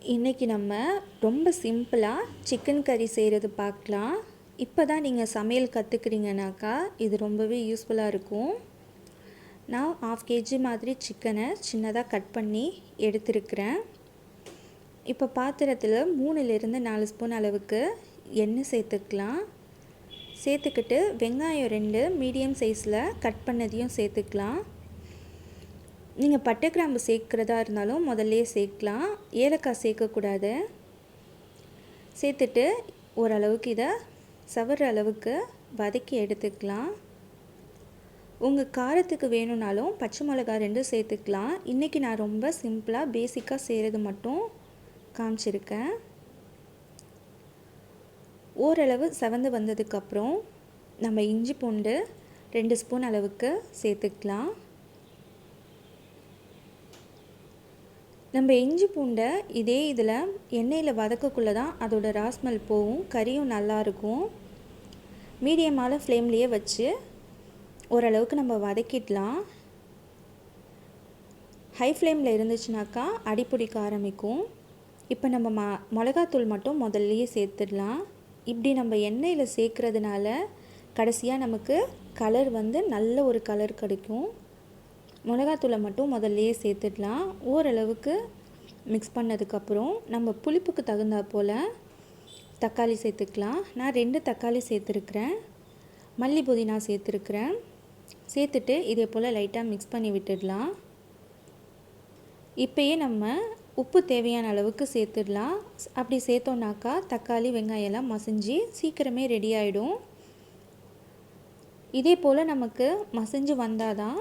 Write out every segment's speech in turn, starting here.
இன்றைக்கி நம்ம ரொம்ப சிம்பிளாக சிக்கன் கறி செய்கிறது பார்க்கலாம். இப்போ தான் நீங்கள் சமையல் கற்றுக்கிறீங்கனாக்கா இது ரொம்பவே யூஸ்ஃபுல்லாக இருக்கும். நான் 1/2 kg மாதிரி சிக்கனை சின்னதாக கட் பண்ணி எடுத்துருக்கிறேன். இப்போ பாத்திரத்தில் 3லேருந்து 4 ஸ்பூன் அளவுக்கு எண்ணெய் சேர்த்துக்கலாம். சேர்த்துக்கிட்டு வெங்காயம் 2 மீடியம் சைஸில் கட் பண்ணதையும் சேர்த்துக்கலாம். நீங்கள் பட்டை கிராம்பு சேர்க்குறதா இருந்தாலும் முதல்லையே சேர்க்கலாம். ஏலக்காய் சேர்க்கக்கூடாது. சேர்த்துட்டு ஓரளவுக்கு இதை சவர அளவுக்கு வதக்கி எடுத்துக்கலாம். உங்கள் காரத்துக்கு வேணும்னாலும் பச்சை மிளகா 2 சேர்த்துக்கலாம். இன்றைக்கி நான் ரொம்ப சிம்பிளாக பேசிக்காக செய்கிறது மட்டும் காமிச்சிருக்கேன். ஓரளவு செவந்து வந்ததுக்கப்புறம் நம்ம இஞ்சி பூண்டு 2 ஸ்பூன் அளவுக்கு சேர்த்துக்கலாம். நம்ம இஞ்சி பூண்டை இதே இதில் எண்ணெயில் வதக்கக்குள்ளே தான் அதோடய ராஸ்மெல் போகும், கறியும் நல்லாயிருக்கும். மீடியமான ஃப்ளேம்லேயே வச்சு ஓரளவுக்கு நம்ம வதக்கிடலாம். ஹை ஃப்ளேமில் இருந்துச்சுனாக்கா அடி பிடிக்க ஆரம்பிக்கும். இப்போ நம்ம மிளகாத்தூள் மட்டும் முதல்லையே சேர்த்துடலாம். இப்படி நம்ம எண்ணெயில் சேர்க்குறதுனால கடைசியாக நமக்கு கலர் நல்ல ஒரு கலர் கிடைக்கும். மிளகாத்தூளை மட்டும் முதல்லையே சேர்த்துடலாம். ஓரளவுக்கு மிக்ஸ் பண்ணதுக்கப்புறம் நம்ம புளிப்புக்கு தகுந்தா போல் தக்காளி சேர்த்துக்கலாம். நான் 2 தக்காளி சேர்த்துருக்குறேன். மல்லி புதினா சேர்த்துருக்குறேன். சேர்த்துட்டு இதே போல் லைட்டாக மிக்ஸ் பண்ணி விட்டுடலாம். இப்போயே நம்ம உப்பு தேவையான அளவுக்கு சேர்த்துடலாம். அப்படி சேர்த்தோன்னாக்கா தக்காளி வெங்காயம்லாம் மசிஞ்சு சீக்கிரமே ரெடி ஆகிடும். இதே போல் நமக்கு மசிஞ்சு வந்தால் தான்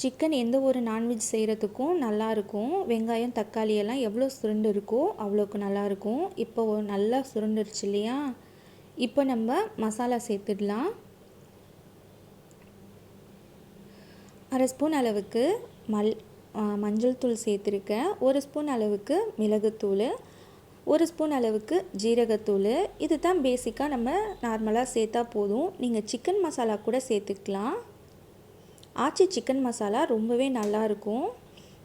சிக்கன் எந்த ஒரு நான்வெஜ் செய்கிறதுக்கும் நல்லாயிருக்கும். வெங்காயம் தக்காளி எல்லாம் எவ்வளோ சுருண்டு இருக்கோ அவ்வளோக்கு நல்லாயிருக்கும். இப்போ நல்லா சுருண்டுருச்சு இல்லையா? இப்போ நம்ம மசாலா சேர்த்துடலாம். 1/2 ஸ்பூன் அளவுக்கு மஞ்சள் தூள் சேர்த்துருக்கேன். 1 ஸ்பூன் அளவுக்கு மிளகுத்தூள், 1 ஸ்பூன் அளவுக்கு ஜீரகத்தூள். இது தான் பேசிக்காக நம்ம நார்மலாக சேர்த்தா போதும். நீங்கள் சிக்கன் மசாலா கூட சேர்த்துக்கலாம். ஆச்சி சிக்கன் மசாலா ரொம்பவே நல்லாயிருக்கும்.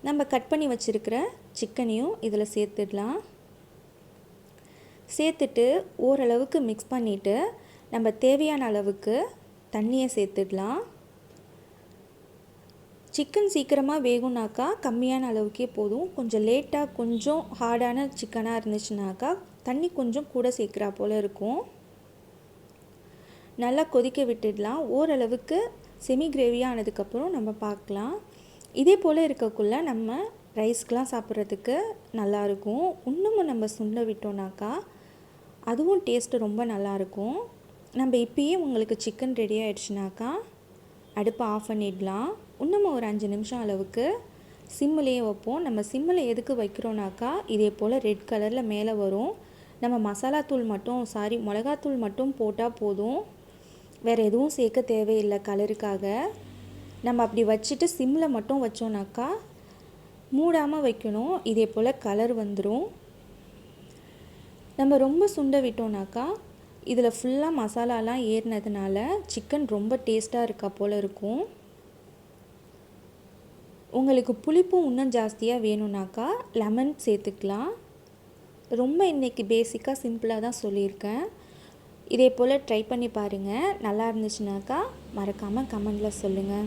நம்ம கட் பண்ணி வச்சுருக்கிற சிக்கனையும் இதில் சேர்த்துடலாம். சேர்த்துட்டு ஓரளவுக்கு மிக்ஸ் பண்ணிவிட்டு நம்ம தேவையான அளவுக்கு தண்ணியை சேர்த்துடலாம். சிக்கன் சீக்கிரமாக வேகும்னாக்கா கம்மியான அளவுக்கே போதும். கொஞ்சம் லேட்டாக கொஞ்சம் ஹார்டான சிக்கனாக இருந்துச்சுனாக்கா தண்ணி கொஞ்சம் கூட சேர்க்குறா போல் இருக்கும். நல்லா கொதிக்க விட்டுடலாம். ஓரளவுக்கு செமி கிரேவியாக ஆனதுக்கப்புறம் நம்ம பார்க்கலாம். இதே போல் இருக்கக்குள்ளே நம்ம ரைஸ்க்கெலாம் சாப்பிட்றதுக்கு நல்லாயிருக்கும். இன்னமும் நம்ம சுண்ட விட்டோம்னாக்கா அதுவும் டேஸ்ட்டு ரொம்ப நல்லாயிருக்கும். நம்ம இப்போயே உங்களுக்கு சிக்கன் ரெடி ஆகிடுச்சுனாக்கா அடுப்பை ஆஃப் பண்ணிடலாம். இன்னமும் ஒரு 5 நிமிஷம் அளவுக்கு சிம்மிலேயே வைப்போம். நம்ம சிம்மில் எதுக்கு வைக்கிறோன்னாக்கா இதே போல் ரெட் கலரில் மேலே வரும். நம்ம மசாலாத்தூள் மட்டும் மிளகாத்தூள் மட்டும் போட்டால் போதும். வேறு எதுவும் சேர்க்க தேவையில்லை கலருக்காக. நம்ம அப்படி வச்சுட்டு சிம்மில் மட்டும் வச்சோன்னாக்கா மூடாமல் வைக்கணும். இதே போல் கலர் வந்துடும். நம்ம ரொம்ப சுண்ட விட்டோம்னாக்கா இதில் ஃபுல்லாக மசாலாலாம் ஏறினதுனால சிக்கன் ரொம்ப டேஸ்ட்டாக இருக்கா போல் இருக்கும். உங்களுக்கு புளிப்பும் இன்னும் ஜாஸ்தியாக வேணும்னாக்கா லெமன் சேர்த்துக்கலாம். ரொம்ப இன்றைக்கி பேசிக்காக சிம்பிளாக தான் சொல்லியிருக்கேன். இதே போல் ட்ரை பண்ணி பாருங்கள். நல்லா இருந்துச்சுனாக்கா மறக்காமல் கமெண்டில் சொல்லுங்கள்.